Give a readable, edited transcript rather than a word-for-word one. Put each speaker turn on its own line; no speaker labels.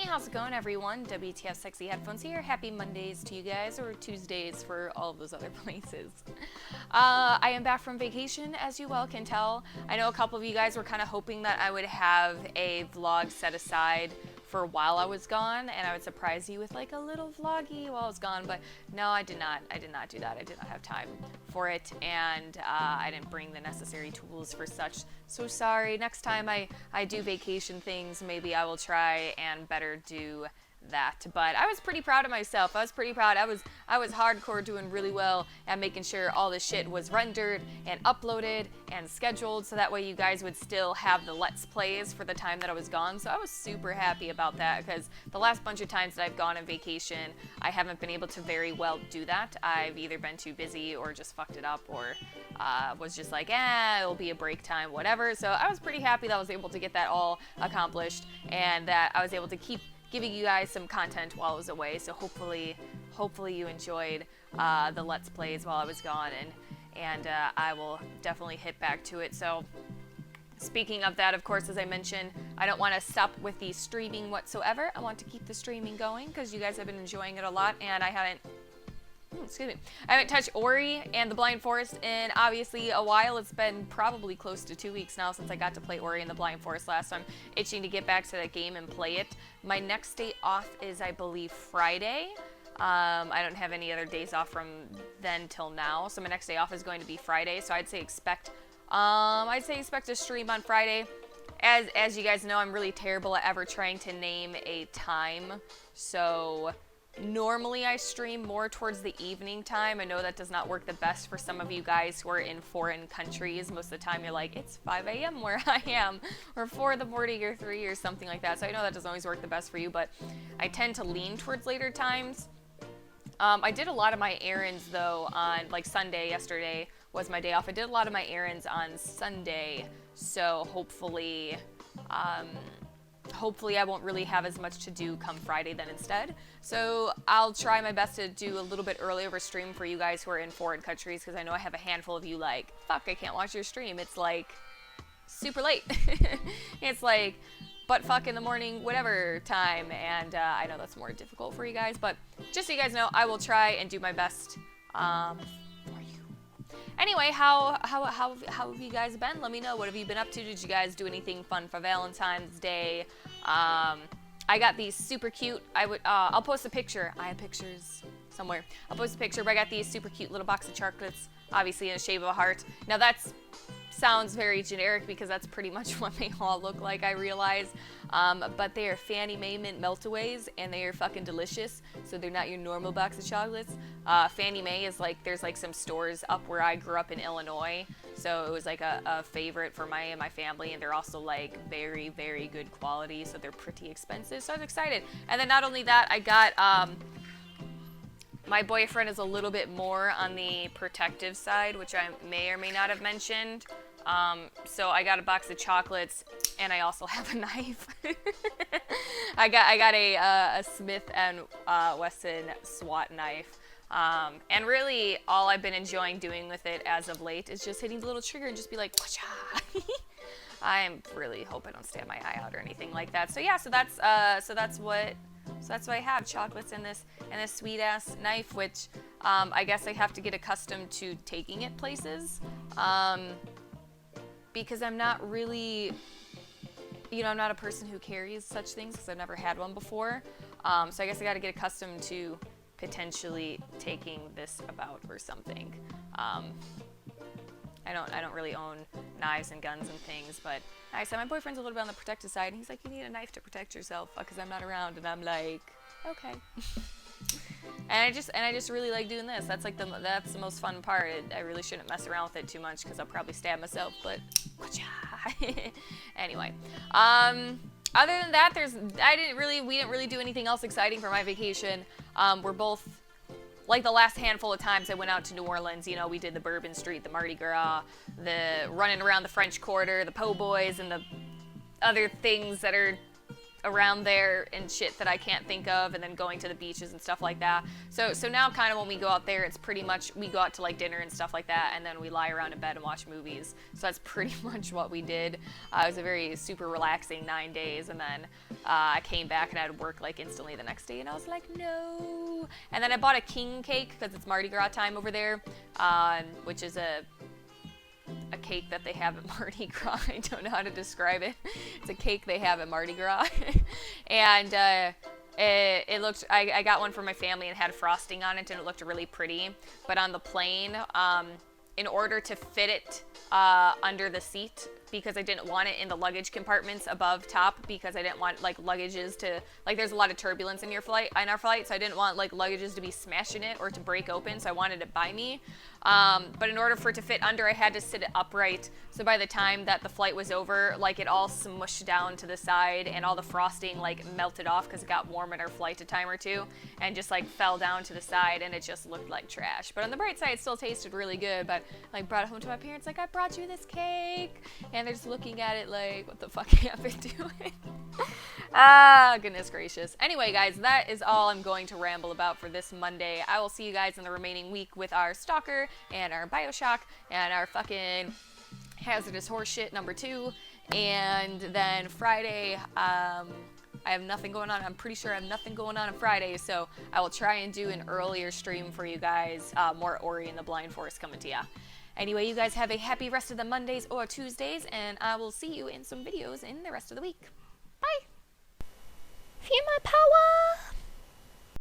how's it going, everyone? WTFSexyHeadphones here. Happy Mondays to you guys, or Tuesdays for all of those other places. I am back from vacation, as you well can tell. I know a couple of you guys were kind of hoping that I would have a vlog set aside for while I was gone, and I would surprise you with like a little vloggy while I was gone, but no, I did not do that. I did not have time for it, and I didn't bring the necessary tools for such, so sorry. Next time I do vacation things, maybe I will try and better do that. But I was pretty proud of myself. I was pretty proud. I was hardcore doing really well at making sure all this shit was rendered and uploaded and scheduled, so that way you guys would still have the Let's Plays for the time that I was gone. So I was super happy about that, because the last bunch of times that I've gone on vacation, I haven't been able to very well do that. I've either been too busy or just fucked it up, or was just like, it'll be a break time, whatever. So I was pretty happy that I was able to get that all accomplished, and that I was able to keep giving you guys some content while I was away. So hopefully you enjoyed the Let's Plays while I was gone, and I will definitely hit back to it. So speaking of that, of course, as I mentioned, I don't want to stop with the streaming whatsoever. I want to keep the streaming going because you guys have been enjoying it a lot, and I haven't touched Ori and the Blind Forest in obviously a while. It's been probably close to 2 weeks now since I got to play Ori and the Blind Forest last, so I'm itching to get back to that game and play it. My next day off is, I believe, Friday. I don't have any other days off from then till now, so my next day off is going to be Friday. So I'd say expect a stream on Friday. As you guys know, I'm really terrible at ever trying to name a time, so normally I stream more towards the evening time. I know that does not work the best for some of you guys who are in foreign countries. Most of the time you're like, it's 5 a.m. where I am, or 4 in the morning, or 3, or something like that. So I know that doesn't always work the best for you, but I tend to lean towards later times. I did a lot of my errands though on like Sunday. Yesterday was my day off. I did a lot of my errands on Sunday, so hopefully I won't really have as much to do come Friday then instead. So I'll try my best to do a little bit earlier of a stream for you guys who are in foreign countries, because I know I have a handful of you like, fuck, I can't watch your stream. It's like super late. It's like butt fuck in the morning, whatever time, and I know that's more difficult for you guys, but just so you guys know, I will try and do my best for you. Anyway, how have you guys been? Let me know. What have you been up to? Did you guys do anything fun for Valentine's Day? I got these super cute. I'll post a picture. I have pictures somewhere. I'll post a picture, but I got these super cute little box of chocolates, obviously in the shape of a heart. Now that's sounds very generic because that's pretty much what they all look like, I realize. But they are Fannie Mae mint meltaways, and they are fucking delicious. So they're not your normal box of chocolates. Fannie Mae is like, there's like some stores up where I grew up in Illinois. So it was like a favorite for my family, and they're also like very, very good quality. So they're pretty expensive. So I was excited. And then not only that, I got, my boyfriend is a little bit more on the protective side, which I may or may not have mentioned. So I got a box of chocolates, and I also have a knife. I got a Smith and Wesson SWAT knife. And really, all I've been enjoying doing with it as of late is just hitting the little trigger and just be like, whatcha. I'm really hope I don't stab my eye out or anything like that. So yeah, so that's what I have, chocolates and this sweet ass knife, which I guess I have to get accustomed to taking it places, because I'm not really, I'm not a person who carries such things because I've never had one before. So I guess I got to get accustomed to potentially taking this about or something. I don't really own knives and guns and things, but I said my boyfriend's a little bit on the protective side, and he's like, you need a knife to protect yourself because I'm not around, and I'm like, okay. and I just really like doing this. That's like that's the most fun part. I really shouldn't mess around with it too much because I'll probably stab myself, but anyway. Other than that, we didn't really do anything else exciting for my vacation. We're both, like the last handful of times I went out to New Orleans, we did the Bourbon Street, the Mardi Gras, the running around the French Quarter, the Po' Boys, and the other things that are around there and shit that I can't think of, and then going to the beaches and stuff like that. So now kind of when we go out there, it's pretty much we go out to like dinner and stuff like that, and then we lie around in bed and watch movies. So that's pretty much what we did. It was a very super relaxing 9 days, and then I came back and I had work like instantly the next day, and I was like, no. And then I bought a king cake because it's Mardi Gras time over there, which is a cake that they have at Mardi Gras. I don't know how to describe it. It's a cake they have at Mardi Gras. And it looked, I got one for my family and had frosting on it, and it looked really pretty. But on the plane, in order to fit it under the seat, because I didn't want it in the luggage compartments above top, because I didn't want like luggages to, like, there's a lot of turbulence in our flight, so I didn't want like luggages to be smashing it or to break open, so I wanted it by me. But in order for it to fit under, I had to sit it upright. So by the time that the flight was over, like, it all smushed down to the side, and all the frosting like melted off because it got warm in our flight a time or two, and just like fell down to the side, and it just looked like trash. But on the bright side, it still tasted really good. But like, brought it home to my parents, like, I brought you this cake, and they're just looking at it like, what the fuck have I been doing? Ah, goodness gracious. Anyway, guys, that is all I'm going to ramble about for this Monday. I will see you guys in the remaining week with our Stalker and our Bioshock and our fucking hazardous horse shit number 2. And then Friday, I have nothing going on. I'm pretty sure I have nothing going on Friday, so I will try and do an earlier stream for you guys, more Ori and the Blind Forest coming to ya. Anyway, you guys have a happy rest of the Mondays or Tuesdays, and I will see you in some videos in the rest of the week. Bye! Feel my power!